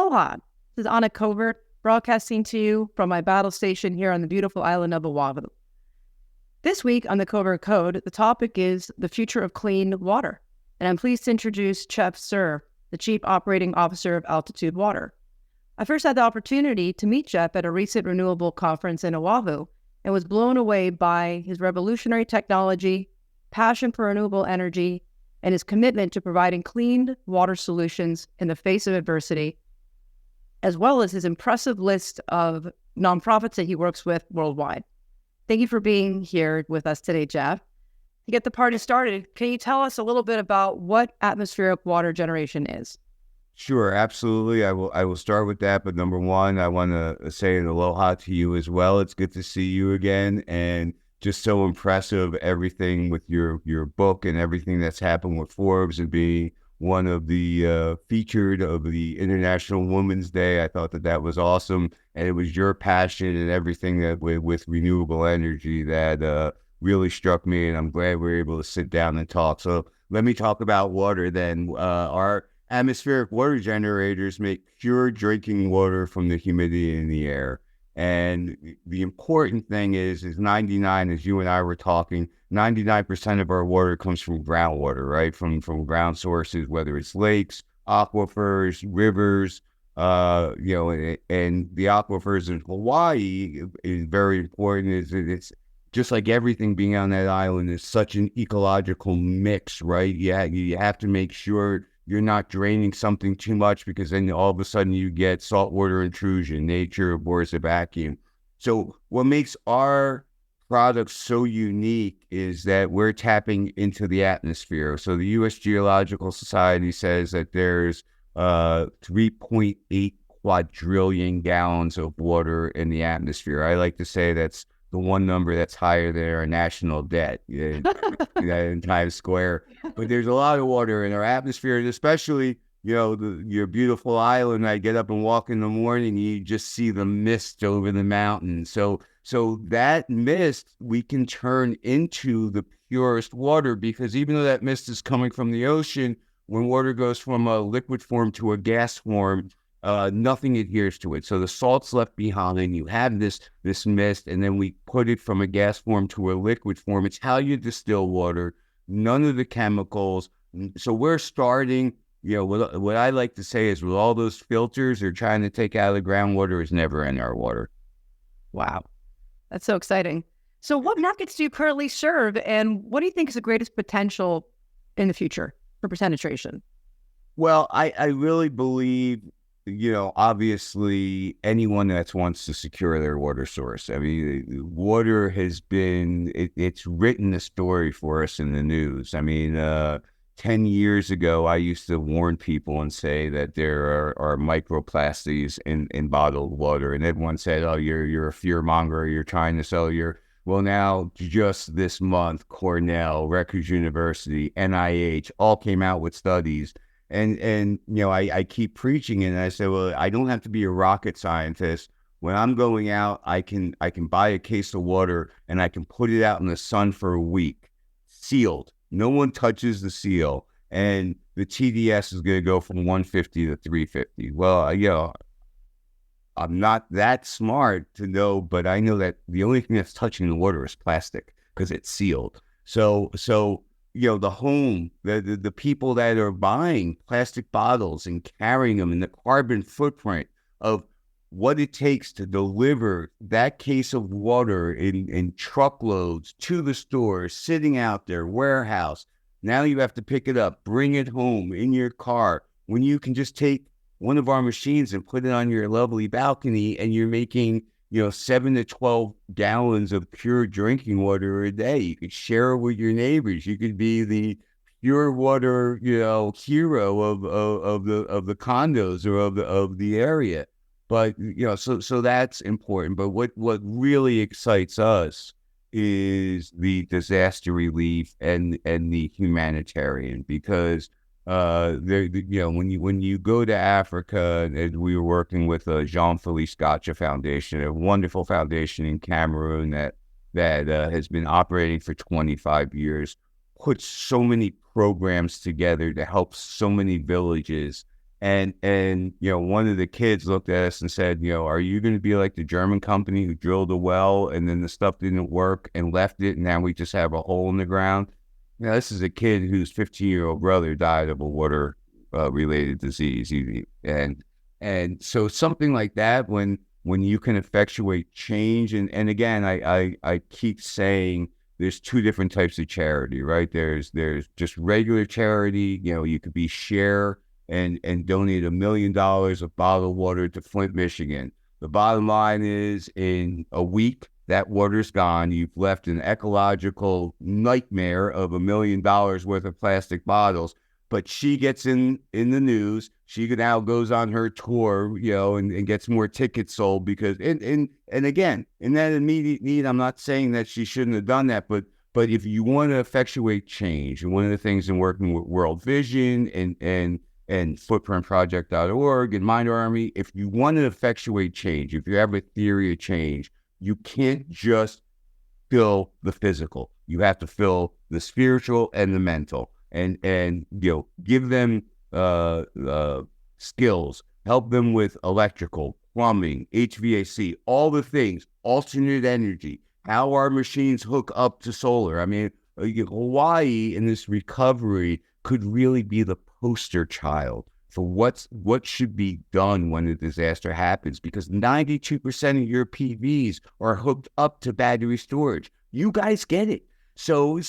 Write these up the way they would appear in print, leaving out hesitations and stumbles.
Aloha. This is Anna Covert, broadcasting to you from my battle station here on the beautiful island of Oahu. This week on the Covert Code, the topic is the future of clean water. And I'm pleased to introduce Jeff Szur, the Chief Operating Officer of Altitude Water. I first had the opportunity to meet Jeff at a recent renewable conference in Oahu and was blown away by his revolutionary technology, passion for renewable energy, and his commitment to providing clean water solutions in the face of adversity, as well as his impressive list of nonprofits that he works with worldwide. Thank you for being here with us today, Jeff. To get the party started, can you tell us a little bit about what atmospheric water generation is? Sure, absolutely. I will start with that. But number one, I want to say an aloha to you as well. It's good to see you again, and just so impressive everything with your book and everything that's happened with Forbes and being one of the featured of the International Women's Day. I thought that was awesome, and it was your passion and everything that with renewable energy that really struck me, and I'm glad we were able to sit down and talk. So let me talk about water then. Our atmospheric water generators make pure drinking water from the humidity in the air. And the important thing is 99, as you and I were talking, 99% of our water comes from groundwater, right? From ground sources, whether it's lakes, aquifers, rivers, and the aquifers in Hawaii is very important. It's just like everything being on that island is such an ecological mix, right? You have to make sure you're not draining something too much, because then all of a sudden you get saltwater intrusion. Nature abhors a vacuum. So what makes our product so unique is that we're tapping into the atmosphere. So the U.S. Geological Society says that there's 3.8 quadrillion gallons of water in the atmosphere. I like to say that's the one number that's higher than our national debt in Times Square. But there's a lot of water in our atmosphere, and especially, your beautiful island. I get up and walk in the morning, and you just see the mist over the mountains. So that mist we can turn into the purest water, because even though that mist is coming from the ocean, when water goes from a liquid form to a gas form, nothing adheres to it. So the salt's left behind, you have this mist, and then we put it from a gas form to a liquid form. It's how you distill water, none of the chemicals. So we're starting, what I like to say is, with all those filters they're trying to take out of the groundwater is never in our water. Wow. That's so exciting. So what markets do you currently serve, and what do you think is the greatest potential in the future for penetration? Well, I really believe, obviously anyone that wants to secure their water source. I mean, water has been, it's written a story for us in the news. I mean, 10 years ago, I used to warn people and say that there are microplastics in bottled water. And everyone said, oh, you're a fear monger. You're trying to sell your... Well, now, just this month, Cornell, Rutgers University, NIH, all came out with studies. And I keep preaching it, and I say, well, I don't have to be a rocket scientist. When I'm going out, I can buy a case of water, and I can put it out in the sun for a week, sealed. No one touches the seal, and the TDS is going to go from 150 to 350. Well, I'm not that smart to know, but I know that the only thing that's touching the water is plastic, because it's sealed. So the home, the people that are buying plastic bottles and carrying them, and the carbon footprint of what it takes to deliver that case of water in truckloads to the store, sitting out there, warehouse. Now you have to pick it up, bring it home in your car, when you can just take one of our machines and put it on your lovely balcony, and you're making 7 to 12 gallons of pure drinking water a day. You could share it with your neighbors. You could be the pure water, hero of the condos or of the area. But so that's important. But what really excites us is the disaster relief and the humanitarian, because when you go to Africa, and we were working with Jean-Philippe Gotcha Foundation, a wonderful foundation in Cameroon that has been operating for 25 years, puts so many programs together to help so many villages. And one of the kids looked at us and said, are you going to be like the German company who drilled a well and then the stuff didn't work and left it, and now we just have a hole in the ground? This is a kid whose 15-year-old brother died of a water related disease, and so something like that, when you can effectuate change, and again, I keep saying there's two different types of charity, right? There's just regular charity. You could be share and donate $1 million of bottled water to Flint, Michigan. The bottom line is, in a week, that water's gone. You've left an ecological nightmare of $1 million worth of plastic bottles. But she gets in the news. She now goes on her tour, and gets more tickets sold because, and again, in that immediate need, I'm not saying that she shouldn't have done that, but if you want to effectuate change, and one of the things in working with World Vision and footprintproject.org and Mind Army, if you want to effectuate change, if you have a theory of change, you can't just fill the physical. You have to fill the spiritual and the mental, and give them skills, help them with electrical, plumbing, HVAC, all the things, alternate energy, how our machines hook up to solar. I mean, Hawaii in this recovery could really be the poster child for what should be done when a disaster happens, because 92% of your PVs are hooked up to battery storage. You guys get it. So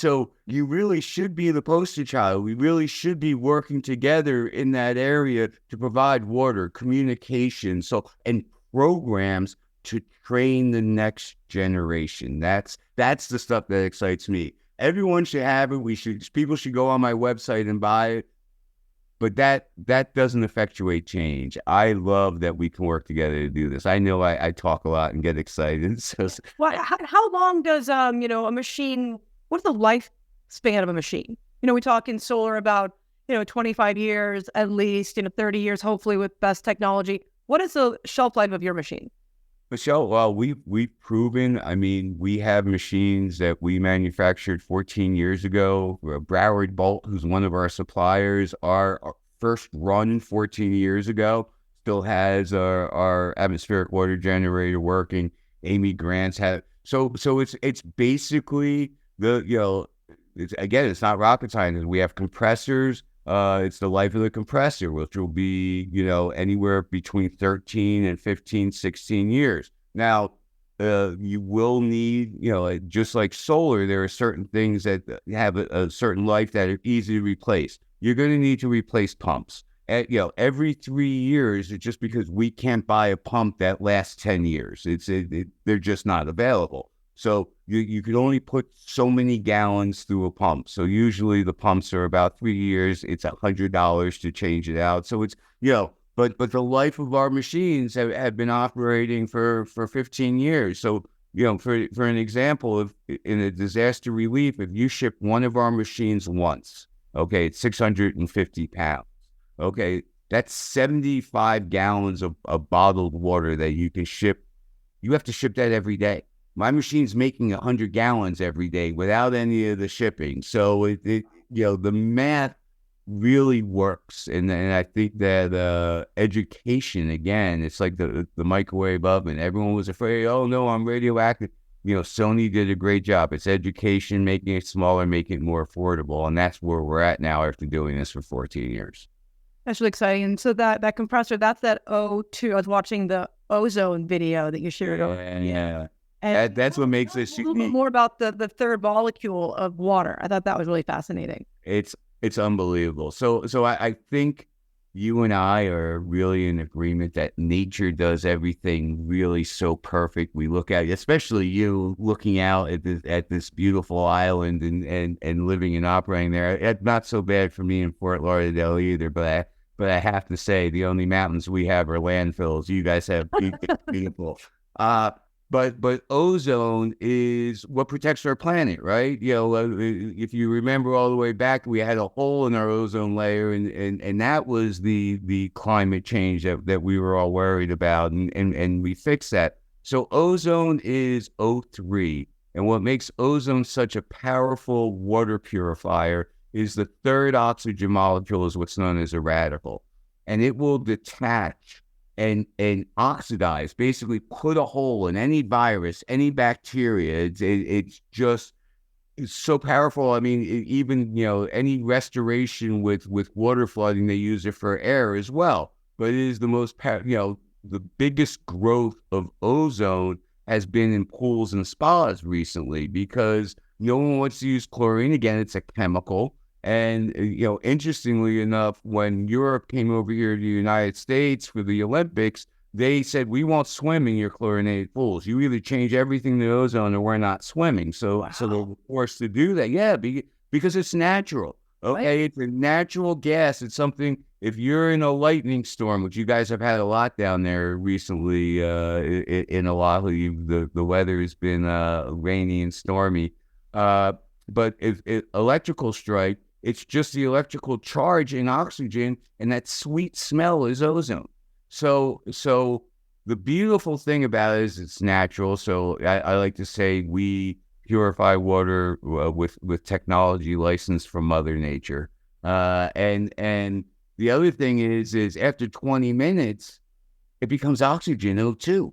you really should be the poster child. We really should be working together in that area to provide water, communication, and programs to train the next generation. That's the stuff that excites me. Everyone should have it. People should go on my website and buy it. But that doesn't effectuate change. I love that we can work together to do this. I know I talk a lot and get excited. So, well, how long does a machine? What's the lifespan of a machine? We talk in solar about 25 years at least, 30 years hopefully with best technology. What is the shelf life of your machine? Michelle, well, we've proven. I mean, we have machines that we manufactured 14 years ago. Broward Bolt, who's one of our suppliers, our first run 14 years ago, still has our atmospheric water generator working. Amy Grant's had. So it's basically it's not rocket science. We have compressors. It's the life of the compressor, which will be, anywhere between 13 and 15, 16 years. Now, you will need, just like solar, there are certain things that have a certain life that are easy to replace. You're going to need to replace pumps. Every 3 years, it's just because we can't buy a pump that lasts 10 years. They're just not available. So you could only put so many gallons through a pump. So usually the pumps are about 3 years. It's $100 to change it out. So it's, but the life of our machines have been operating for 15 years. So, for an example, if in a disaster relief, if you ship one of our machines once, okay, it's 650 pounds. Okay, that's 75 gallons of bottled water that you can ship. You have to ship that every day. My machine's making 100 gallons every day without any of the shipping. So the math really works. And I think that education, again, it's like the microwave oven. Everyone was afraid, oh no, I'm radioactive. Sony did a great job. It's education, making it smaller, making it more affordable. And that's where we're at now after doing this for 14 years. That's really exciting. And so that compressor, that's that O2. I was watching the ozone video that you shared. Yeah. And that's what makes this unique. A little bit more about the third molecule of water. I thought that was really fascinating. It's unbelievable. So I think you and I are really in agreement that nature does everything really so perfect. We look at, especially you looking out at this beautiful island and living and operating there. It's not so bad for me in Fort Lauderdale either, but I have to say the only mountains we have are landfills. You guys have beautiful. But ozone is what protects our planet, right? If you remember all the way back, we had a hole in our ozone layer, and that was the climate change that we were all worried about, and we fixed that. So ozone is O3, and what makes ozone such a powerful water purifier is the third oxygen molecule is what's known as a radical. and it will detach and oxidize, basically put a hole in any virus, any bacteria. It's just, it's so powerful. I mean, even, any restoration with water flooding, they use it for air as well. But it is the most, the biggest growth of ozone has been in pools and spas recently, because no one wants to use chlorine. Again, it's a chemical. And, interestingly enough, when Europe came over here to the United States for the Olympics, they said, we won't swim in your chlorinated pools. You either change everything to ozone or we're not swimming. So, Wow. so they were forced to do that. Yeah, because it's natural. Okay, right? It's a natural gas. It's something, if you're in a lightning storm, which you guys have had a lot down there recently in Oahu, the weather has been rainy and stormy. But if electrical strike, it's just the electrical charge in oxygen, and that sweet smell is ozone. So the beautiful thing about it is it's natural. So I like to say we purify water with technology licensed from Mother Nature. And the other thing is after 20 minutes, it becomes oxygen O2.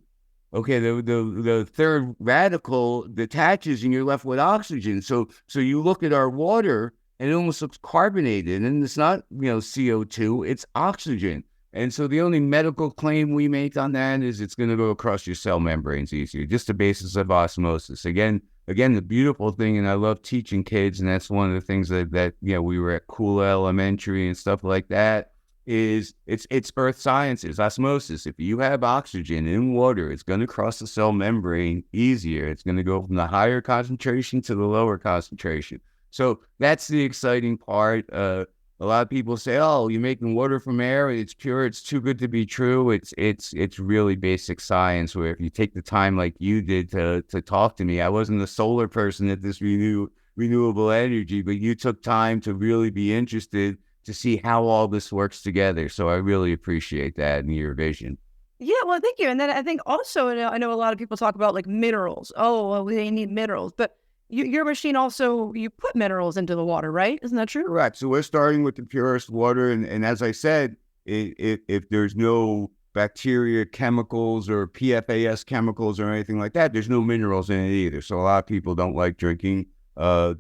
Okay, the third radical detaches and you're left with oxygen. So you look at our water and it almost looks carbonated, and it's not, CO2, it's oxygen. And so the only medical claim we make on that is it's going to go across your cell membranes easier, just the basis of osmosis. Again, the beautiful thing, and I love teaching kids, and that's one of the things that we were at Kula Elementary and stuff like that, is it's earth sciences, osmosis. If you have oxygen in water, it's going to cross the cell membrane easier. It's going to go from the higher concentration to the lower concentration. So that's the exciting part. A lot of people say, "Oh, you're making water from air. It's pure. It's too good to be true." It's really basic science. Where if you take the time like you did to talk to me, I wasn't a solar person at this renewable energy, but you took time to really be interested to see how all this works together. So I really appreciate that and your vision. Yeah, well, thank you. And then I think also, I know a lot of people talk about like minerals. Oh, well, they need minerals, but your machine also, you put minerals into the water, right? Isn't that true? Correct. So we're starting with the purest water. And as I said, if there's no bacteria chemicals or PFAS chemicals or anything like that, there's no minerals in it either. So a lot of people don't like drinking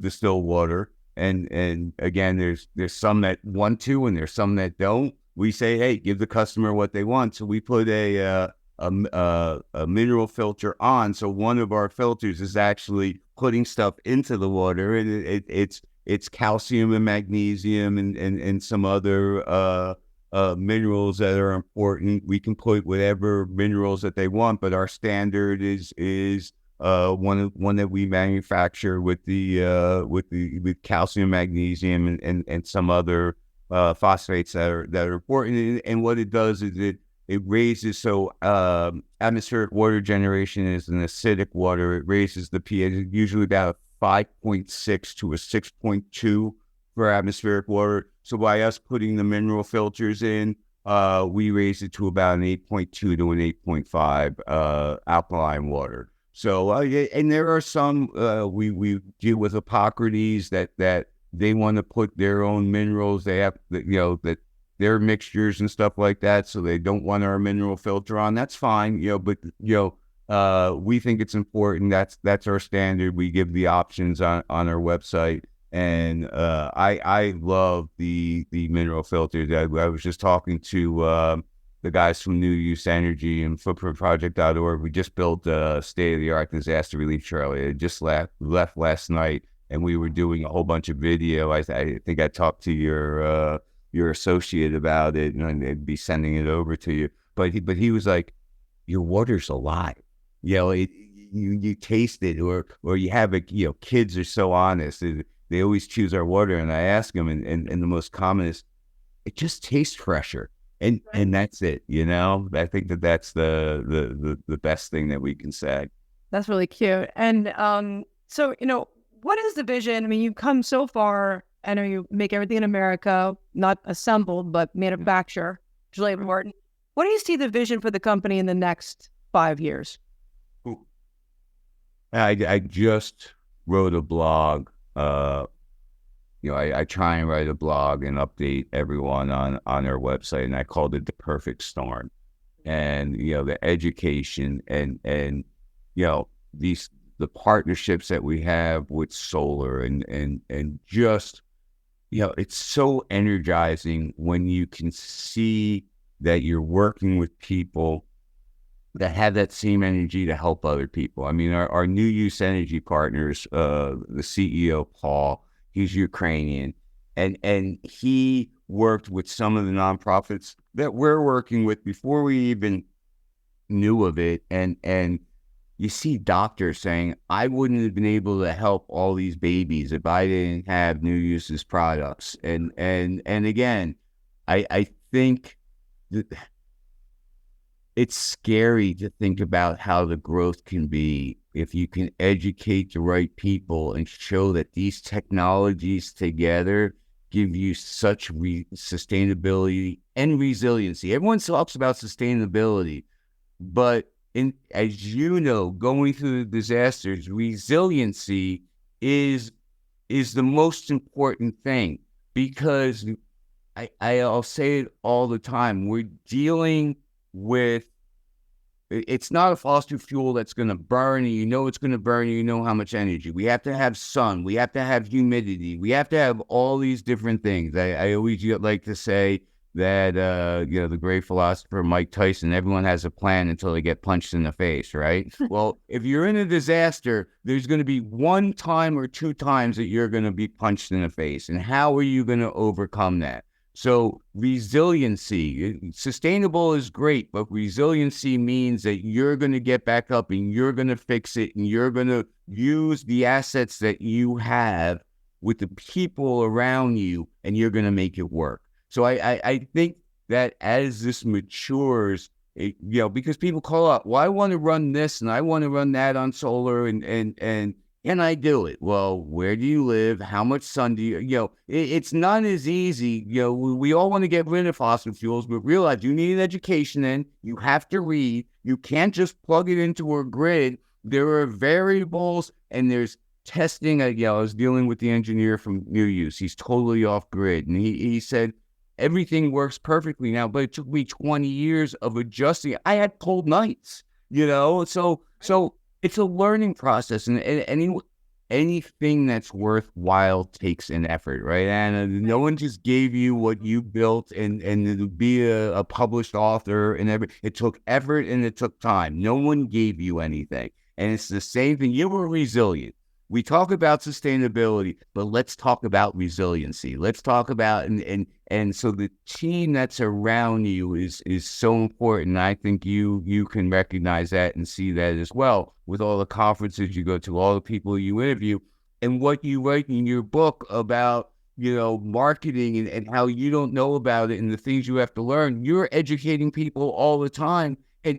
distilled water. And again, there's some that want to, and there's some that don't. We say, hey, give the customer what they want. So we put a mineral filter on. So one of our filters is actually putting stuff into the water, and it's calcium and magnesium and some other minerals that are important. We can put whatever minerals that they want, but our standard is one that we manufacture with calcium, magnesium, and some other phosphates that are important. And what it does is it raises, so atmospheric water generation is an acidic water. It raises the pH, usually about 5.6 to a 6.2 for atmospheric water. So by us putting the mineral filters in, we raise it to about an 8.2 to an 8.5 alkaline water. So, and there are some, we deal with Hippocrates that they want to put their own minerals. They have, that their mixtures and stuff like that. So they don't want our mineral filter on. That's fine, but, we think it's important. That's our standard. We give the options on our website. And I love the mineral filters. I was just talking to the guys from New Use Energy and footprintproject.org. We just built a state-of-the-art disaster relief trailer. It just left last night, and we were doing a whole bunch of video. I think I talked to your associate about it, and they'd be sending it over to you. But he was like, your water's alive. You taste it, or you have it. Kids are so honest. They always choose our water, and I ask them, and the most common is, it just tastes fresher. And that's it, I think that's the best thing that we can say. That's really cute. And so, what is the vision? I mean, you've come so far. I know you make everything in America, not assembled, but manufacture, which is really important. What do you see the vision for the company in the next 5 years? I just wrote a blog, I try and write a blog and update everyone on our website, and I called it the perfect storm. And, the education and the partnerships that we have with solar and just, it's so energizing when you can see that you're working with people that have that same energy to help other people. I mean, our new use energy partners, the CEO, Paul, he's Ukrainian, and he worked with some of the nonprofits that we're working with before we even knew of it. And you see doctors saying, I wouldn't have been able to help all these babies if I didn't have new uses products. And again, I think that it's scary to think about how the growth can be if you can educate the right people and show that these technologies together give you such sustainability and resiliency. Everyone talks about sustainability, but as you know, going through the disasters, resiliency is the most important thing, because I'll say it all the time. We're dealing with, it's not a fossil fuel that's going to burn, and it's going to burn, and how much energy. We have to have sun. We have to have humidity. We have to have all these different things. I always like to say that, the great philosopher Mike Tyson, everyone has a plan until they get punched in the face, right? Well, if you're in a disaster, there's going to be one time or two times that you're going to be punched in the face. And how are you going to overcome that? So resiliency, sustainable is great, but resiliency means that you're going to get back up and you're going to fix it, and you're going to use the assets that you have with the people around you, and you're going to make it work. So I think that as this matures, because people call up, well, I want to run this and I want to run that on solar, and I do it. Well, where do you live? How much sun do you, it's not as easy. We all want to get rid of fossil fuels, but realize you need an education in. You have to read. You can't just plug it into a grid. There are variables, and there's testing. I was dealing with the engineer from New Use. He's totally off grid. And he said, everything works perfectly now, but it took me 20 years of adjusting. I had cold nights, so it's a learning process, and anything that's worthwhile takes an effort, right? And no one just gave you what you built and to be a published author and everything. It took effort and it took time. No one gave you anything. And it's the same thing. You were resilient. We talk about sustainability, but let's talk about resiliency. Let's talk about, and so the team that's around you is so important. I think you can recognize that and see that as well with all the conferences you go to, all the people you interview, and what you write in your book about, marketing and how you don't know about it and the things you have to learn. You're educating people all the time.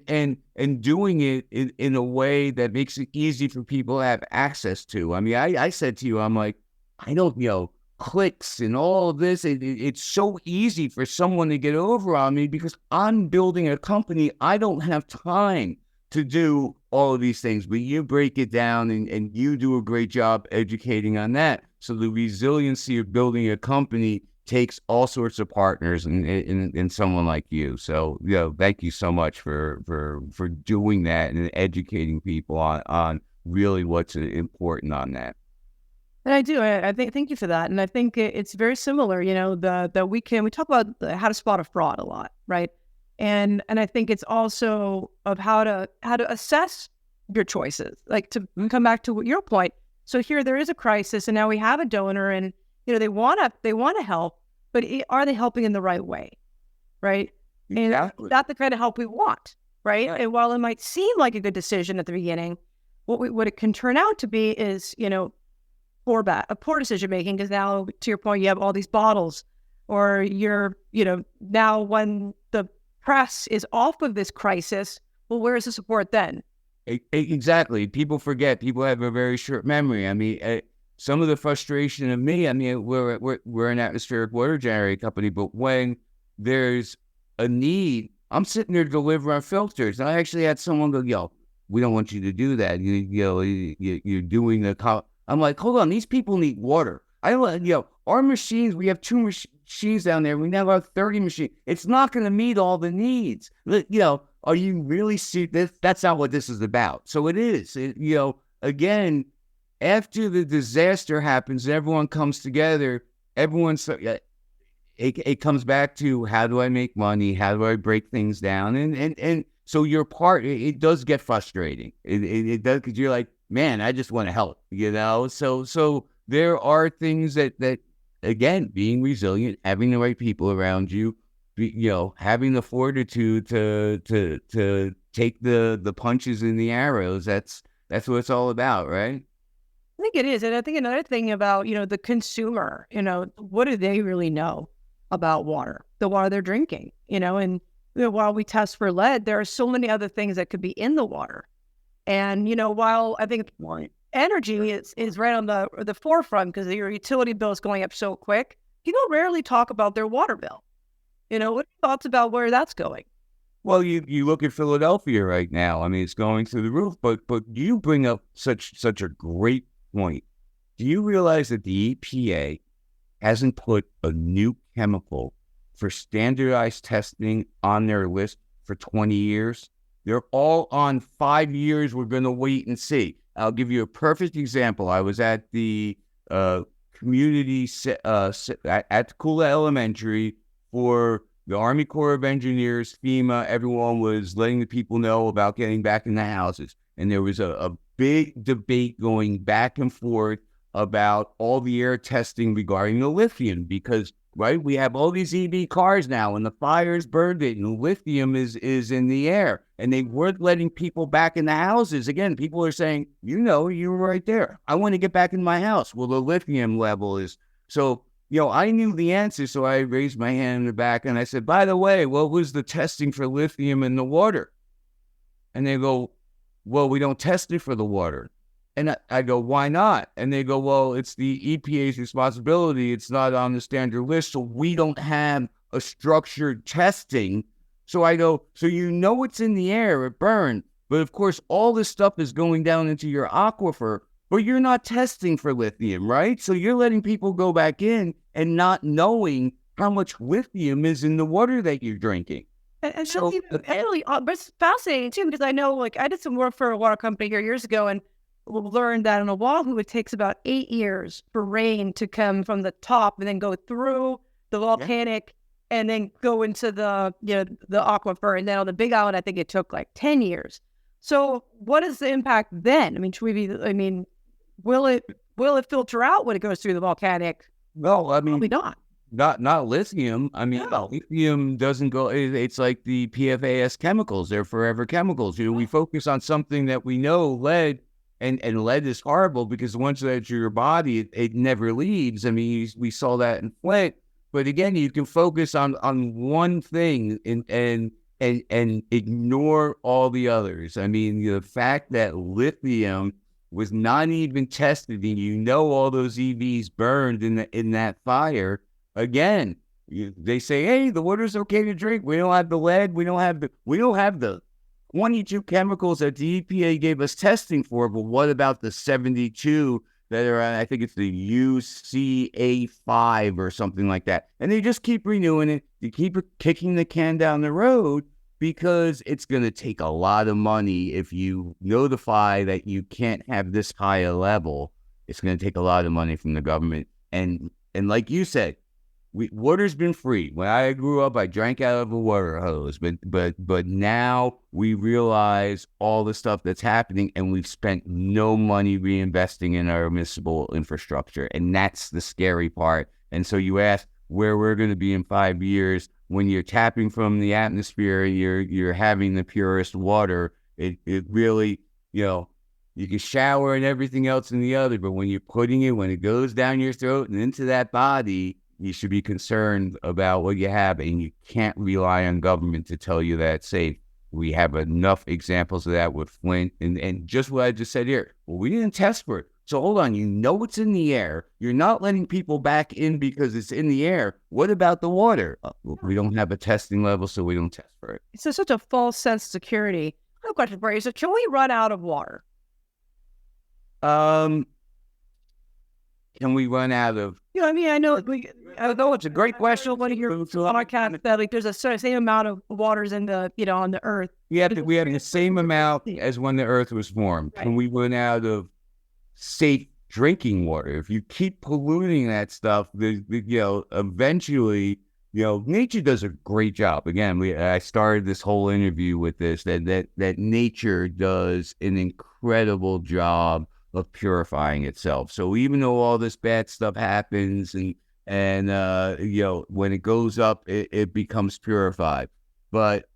And doing it in a way that makes it easy for people to have access to. I mean, I said to you, I'm like, I don't, clicks and all of this. It's so easy for someone to get over on me because I'm building a company. I don't have time to do all of these things, but you break it down and you do a great job educating on that. So the resiliency of building a company takes all sorts of partners and someone like you. So, thank you so much for doing that and educating people on really what's important on that. And I do. I think. Thank you for that. And I think it's very similar. That we talk about how to spot a fraud a lot, right? And I think it's also of how to assess your choices. Like, to come back to your point. So here there is a crisis, and now we have a donor, and they want to help, but are they helping in the right way, right? Exactly. And not the kind of help we want, right? And while it might seem like a good decision at the beginning, what it can turn out to be is, poor decision making, because now, to your point, you have all these bottles, or you're, now when the press is off of this crisis, well, where's the support then? Exactly. People forget. People have a very short memory. I mean, some of the frustration of me, I mean, we're an atmospheric water generating company, but when there's a need, I'm sitting there delivering filters. And I actually had someone go, we don't want you to do that. You're doing I'm like, hold on, these people need water. Our machines, we have two machines down there. We now have 30 machines. It's not going to meet all the needs. Are you really serious? That's not what this is about. So it is. Again, after the disaster happens, everyone comes together. It comes back to, how do I make money? How do I break things down? And so your part, it does get frustrating. It does, because you're like, man, I just want to help, So there are things that again, being resilient, having the right people around you, having the fortitude to take the punches and the arrows. That's what it's all about, right? I think it is. And I think another thing about, the consumer, what do they really know about water, the water they're drinking, and while we test for lead, there are so many other things that could be in the water. And, while I think energy is right on the forefront because your utility bill is going up so quick, people rarely talk about their water bill. What are your thoughts about where that's going? Well, you look at Philadelphia right now. I mean, it's going through the roof, but you bring up such a great point. Do you realize that the EPA hasn't put a new chemical for standardized testing on their list for 20 years? They're all on 5 years. We're going to wait and see. I'll give you a perfect example. I was at the community at Kula Elementary for the Army Corps of Engineers, FEMA. Everyone was letting the people know about getting back in the houses. And there was a big debate going back and forth about all the air testing regarding the lithium, because, right, we have all these EV cars now and the fires burned it and lithium is in the air, and they weren't letting people back in the houses. Again, people are saying, you were right there. I want to get back in my house. Well, the lithium level is so, I knew the answer. So I raised my hand in the back and I said, by the way, what was the testing for lithium in the water? And they go, well, we don't test it for the water. And I go, why not? And they go, well, it's the EPA's responsibility. It's not on the standard list, so we don't have a structured testing. So I go, so it's in the air, it burned. But of course, all this stuff is going down into your aquifer, but you're not testing for lithium, right? So you're letting people go back in and not knowing how much lithium is in the water that you're drinking. And so, but it's fascinating too, because I know, I did some work for a water company here years ago, and we learned that in Oahu, it takes about 8 years for rain to come from the top and then go through the volcanic and then go into the aquifer. And then on the Big Island, I think it took 10 years. So what is the impact then? I mean, will it filter out when it goes through the volcanic? No, I mean, probably not. Not lithium. I mean, no. Lithium doesn't go. It's like the PFAS chemicals. They're forever chemicals. We focus on something that we know, lead. And lead is horrible because once that's your body, it never leaves. I mean, we saw that in Flint. But again, you can focus on one thing and ignore all the others. I mean, the fact that lithium was not even tested, and all those EVs burned in that fire. Again, they say, hey, the water's okay to drink. We don't have the lead. We don't have the 22 chemicals that the EPA gave us testing for, but what about the 72 that are, I think it's the UCA5 or something like that. And they just keep renewing it. They keep kicking the can down the road because it's going to take a lot of money. If you notify that you can't have this high a level, it's going to take a lot of money from the government. And like you said, water's been free. When I grew up, I drank out of a water hose, but now we realize all the stuff that's happening, and we've spent no money reinvesting in our municipal infrastructure, and that's the scary part. And so you ask where we're going to be in 5 years when you're tapping from the atmosphere, you're having the purest water. It really, you can shower and everything else in the other, but when you're putting it, when it goes down your throat and into that body, you should be concerned about what you have, and you can't rely on government to tell you that it's safe. We have enough examples of that with Flint, and just what I just said here. Well, we didn't test for it. So hold on, it's in the air. You're not letting people back in because it's in the air. What about the water? We don't have a testing level, so we don't test for it. It's such a false sense of security. I have a question for you. So can we run out of water? can we run out of? I mean, I know it's a great question. What your podcast that like there's a same amount of waters in the on the earth. We have the same amount as when the earth was formed. Right. Can we run out of safe drinking water? If you keep polluting that stuff, eventually, nature does a great job. Again, I started this whole interview with this, that nature does an incredible job of purifying itself. So even though all this bad stuff happens and when it goes up, it becomes purified. But,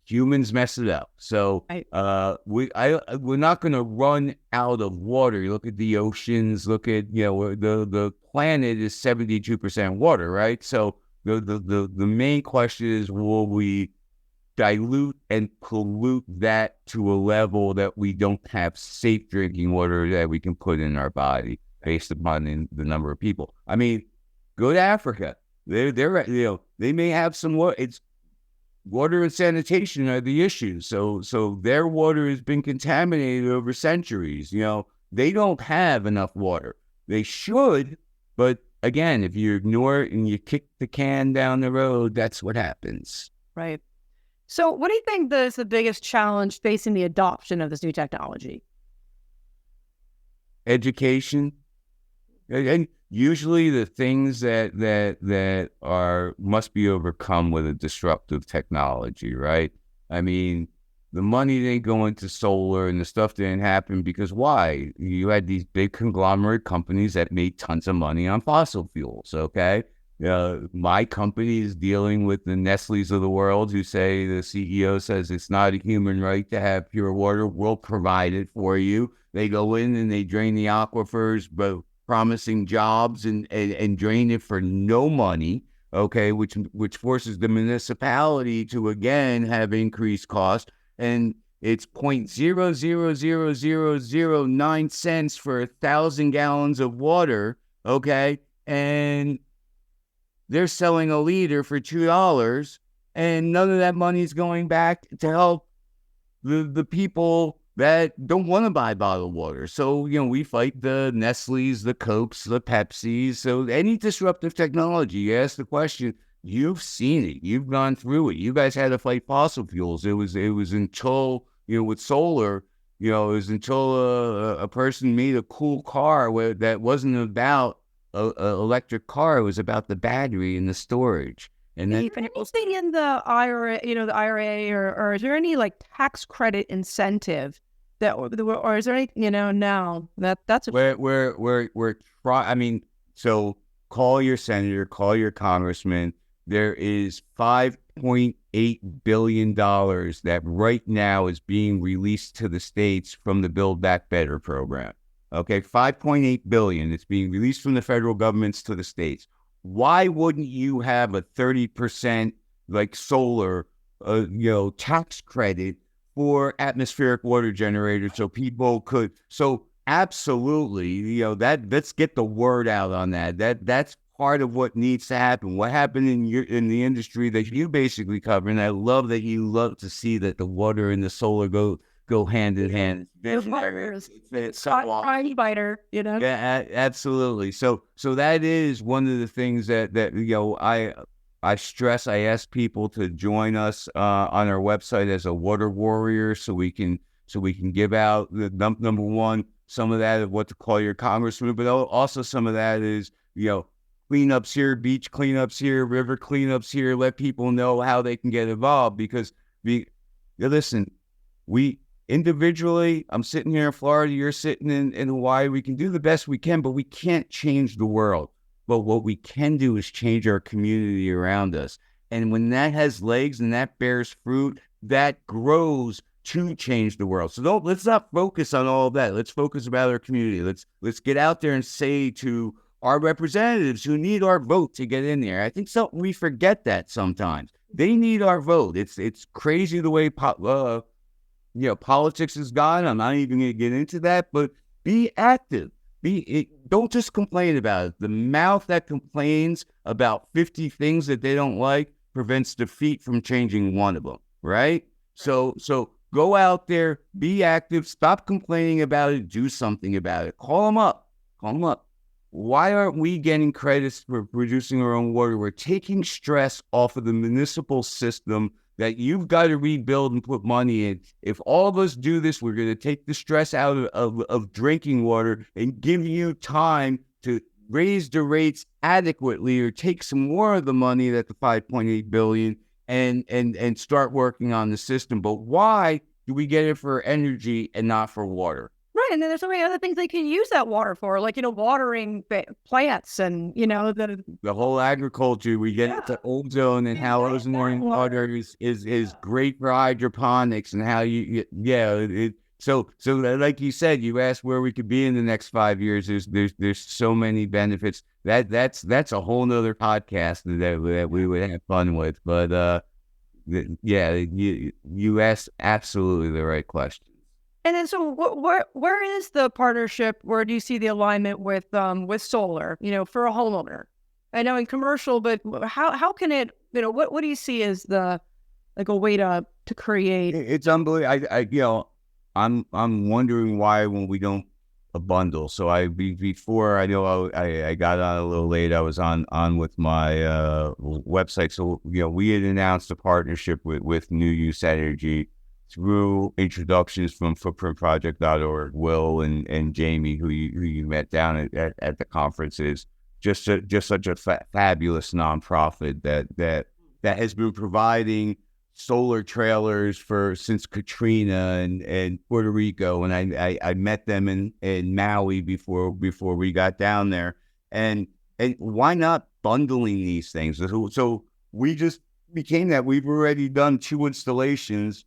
humans mess it up. So we're not going to run out of water. You look at the oceans, look at, the planet is 72% water, right? So the main question is, will we dilute and pollute that to a level that we don't have safe drinking water that we can put in our body based upon the number of people? I mean, go to Africa. They may have some water. It's water and sanitation are the issues. So their water has been contaminated over centuries. They don't have enough water. They should, but again, if you ignore it and you kick the can down the road, that's what happens. Right. So what do you think is the biggest challenge facing the adoption of this new technology? Education. And usually the things that must be overcome with a disruptive technology, right? I mean, the money didn't go into solar and the stuff didn't happen because why? You had these big conglomerate companies that made tons of money on fossil fuels, okay? My company is dealing with the Nestle's of the world who say, the CEO says it's not a human right to have pure water. We'll provide it for you. They go in and they drain the aquifers, but promising jobs and drain it for no money, okay, which forces the municipality to, again, have increased cost. And it's 0.00009 cents for 1,000 gallons of water, okay? And they're selling a liter for $2, and none of that money is going back to help the people that don't want to buy bottled water. So, we fight the Nestle's, the Cokes, the Pepsis. So any disruptive technology, you ask the question, you've seen it. You've gone through it. You guys had to fight fossil fuels. It was until, with solar, it was until a person made a cool car that wasn't about a electric car. It was about the battery and the storage. And then anything in the IRA, the IRA, or is there any like tax credit incentive that, or is there any, now that's we're trying. I mean, so call your senator, call your congressman. There is $5.8 billion that right now is being released to the states from the Build Back Better program. Okay, $5.8 billion. It's being released from the federal governments to the states. Why wouldn't you have a 30% like solar, tax credit for atmospheric water generators so people could? So absolutely, let's get the word out on that. That's part of what needs to happen. What happened in the industry that you basically cover, and I love that you love to see that the water and the solar go hand in hand. It's so biter, Yeah, absolutely. So that is one of the things that I stress. I ask people to join us on our website as a water warrior, so we can give out the number one, some of that of what to call your congressman, but also some of that is cleanups here, beach cleanups here, river cleanups here. Let people know how they can get involved because listen, we. Individually, I'm sitting here in Florida, you're sitting in Hawaii. We can do the best we can, but we can't change the world. But what we can do is change our community around us. And when that has legs and that bears fruit, that grows to change the world. So let's not focus on all of that. Let's focus about our community. Let's get out there and say to our representatives who need our vote to get in there. I think we forget that sometimes. They need our vote. It's crazy the way politics is gone. I'm not even going to get into that, but be active. Don't just complain about it. The mouth that complains about 50 things that they don't like prevents defeat from changing one of them, right? So go out there, be active, stop complaining about it, do something about it. Call them up. Why aren't we getting credits for producing our own water? We're taking stress off of the municipal system that you've got to rebuild and put money in. If all of us do this, we're going to take the stress out of drinking water and give you time to raise the rates adequately, or take some more of the money, that the $5.8 billion, and start working on the system. But why do we get it for energy and not for water? Right, and then there's so many other things they can use that water for, like, watering plants and, the whole agriculture. We get into ozone and how ozone water is great for hydroponics, and how so like you said, you asked where we could be in the next 5 years. There's so many benefits. That's a whole nother podcast that we would have fun with. But you asked absolutely the right question. And then, so where is the partnership? Where do you see the alignment with solar, for a homeowner? I know in commercial, but how can it, what do you see as a way to create? It's unbelievable. I'm wondering why when we don't a bundle. So before I know I got on a little late. I was on with my website. So we had announced a partnership with New Use Energy through introductions from footprintproject.org, Will and Jamie, who you met down at the conferences. Just such a fabulous nonprofit that has been providing solar trailers since Katrina and Puerto Rico. And I met them in Maui before we got down there. And why not bundling these things? So we just became that. We've already done 2 installations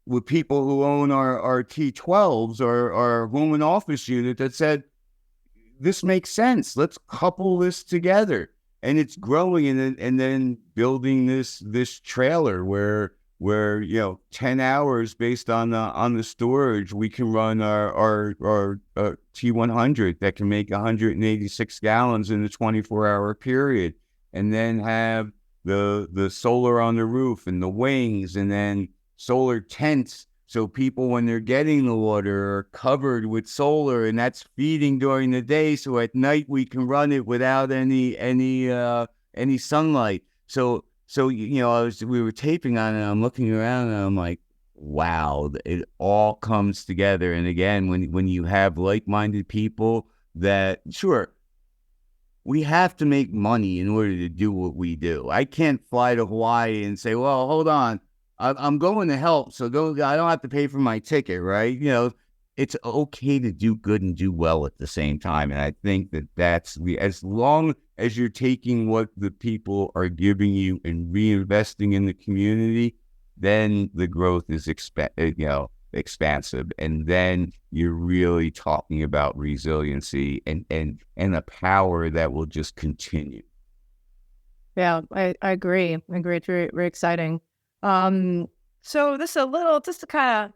with people who own our T12s or our home and office unit that said, this makes sense. Let's couple this together. And it's growing, and then building this trailer where 10 hours based on the storage, we can run our T100 that can make 186 gallons in a 24-hour period, and then have the solar on the roof and the wings, and then solar tents, so people, when they're getting the water, are covered with solar, and that's feeding during the day. So at night we can run it without any sunlight. So we were taping on it, and I'm looking around, and I'm like, wow, it all comes together. And again, when you have like-minded people, that sure, we have to make money in order to do what we do. I can't fly to Hawaii and say, well, hold on, I'm going to help, so I don't have to pay for my ticket, right? It's okay to do good and do well at the same time. And I think that's as long as you're taking what the people are giving you and reinvesting in the community, then the growth is expansive. And then you're really talking about resiliency and a power that will just continue. Yeah, I agree. It's very, very exciting. So this is just a kind of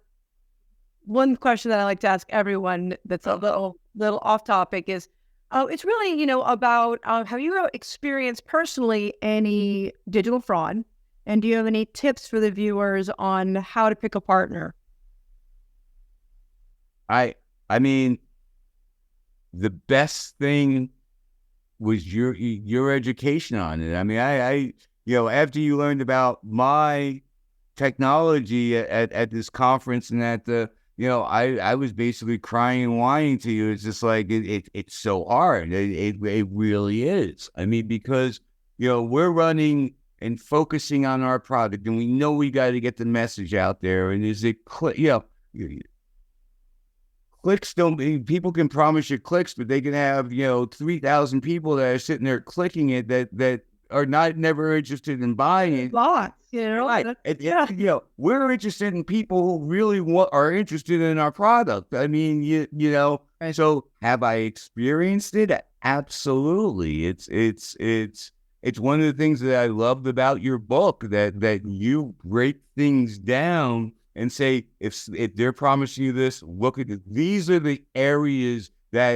one question that I like to ask everyone that's a little off topic is, it's really, about, have you experienced personally any digital fraud? And do you have any tips for the viewers on how to pick a partner? I mean, the best thing was your education on it. I mean, I after you learned about my technology at this conference, and at the, I was basically crying and whining to you. It's just like, it's so hard. It really is. I mean, because, we're running and focusing on our product, and we know we got to get the message out there. And is it clicks people can promise you clicks, but they can have, 3,000 people that are sitting there clicking it that are never interested in buying it. Lots, right? We're interested in people who really are interested in our product. I mean, Right. So have I experienced it? Absolutely. It's one of the things that I loved about your book, that you break things down and say, if they're promising you this, look at it. These are the areas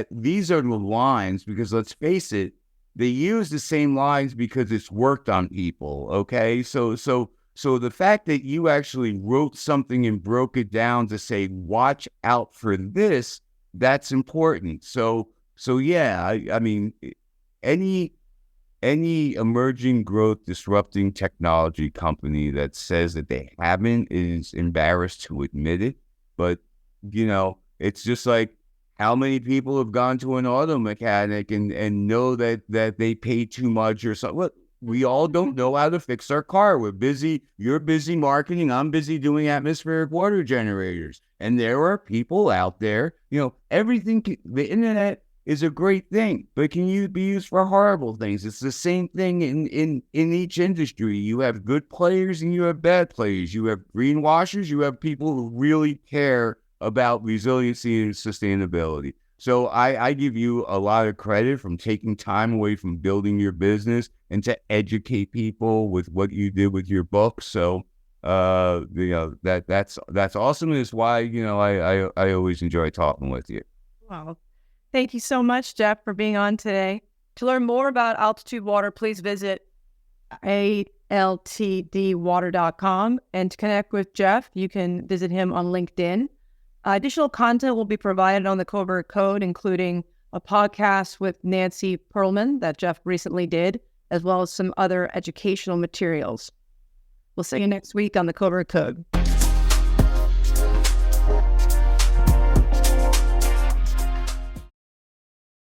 these are the lines, because let's face it, they use the same lines because it's worked on people. Okay. So So the fact that you actually wrote something and broke it down to say, watch out for this, that's important. So yeah, I mean, any emerging growth disrupting technology company that says that they haven't is embarrassed to admit it. But, it's just like, how many people have gone to an auto mechanic and know that they pay too much or something? Look, we all don't know how to fix our car. We're busy. You're busy marketing. I'm busy doing atmospheric water generators. And there are people out there, the internet is a great thing, but can you be used for horrible things? It's the same thing in each industry. You have good players and you have bad players. You have greenwashers. You have people who really care about resiliency and sustainability. So I give you a lot of credit from taking time away from building your business and to educate people with what you did with your book. So that's awesome. And it's why I always enjoy talking with you. Wow. Thank you so much, Jeff, for being on today. To learn more about Altitude Water, please visit altdwater.com. And to connect with Jeff, you can visit him on LinkedIn. Additional content will be provided on the Covert Code, including a podcast with Nancy Perlman that Jeff recently did, as well as some other educational materials. We'll see you next week on the Covert Code.